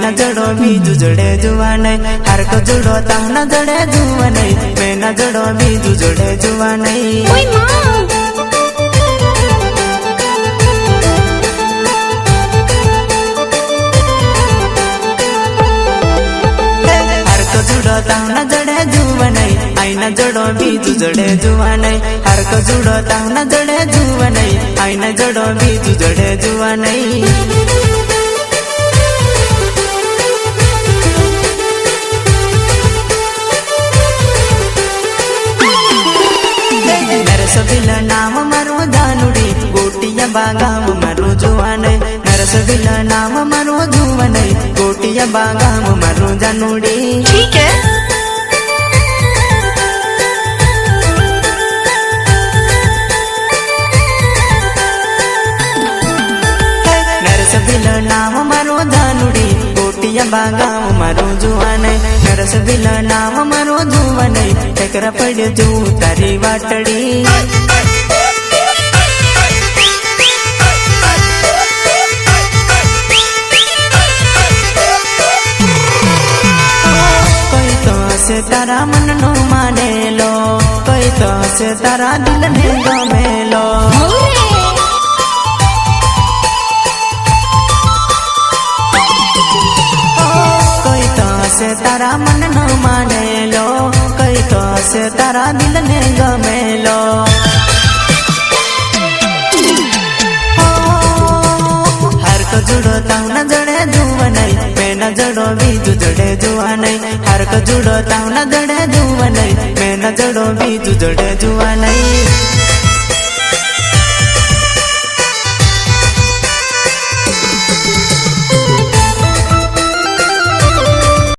न जड़ो बीजू जड़े जुआ नहीं, हर को जुड़ो तम न जड़े जुआ नहीं, मैं न जड़ो बीजू जड़े जुआ नहीं। हर को जुड़ो तम न जड़े जुआ नहीं, आई न जड़ो बीजू जड़े जुआ नहीं, हर को जुड़ो तम न जड़े जुआ नहीं, आई न जड़ो बीजू जड़े जुआ नहीं। नरसबिल नाम मारो दानुड़ी, गोटिया बागाम मारो जुआ नहीं, नरसबिल नाम मारो जुआ नहीं, गोटिया बागाम मारो जानुड़ी। ठीक है। नरसबिल नाम मारो दानुड़ी, गोटिया बागाम मारो जुआ नहीं, नरसबिल नाम मारो जुआ नहीं, टकरा पड़ जू तारी वाटड़ी। कोई तो से तारा मन नो माने लो, कोई तो से तारा दिल ने गमे लो। कोई तो से तारा मन नो माने लो, कोई तो से तारा दिल ने गमे लो। हर को जुड़ो ताऊ न जड़े जुआ नहीं, मैं न जड़ो बीजू जड़े जुआ नहीं, हर को जुड़ो ताऊ न जड़े जुआ नहीं, मैं न जड़ो बीजू जड़े जुआ नहीं।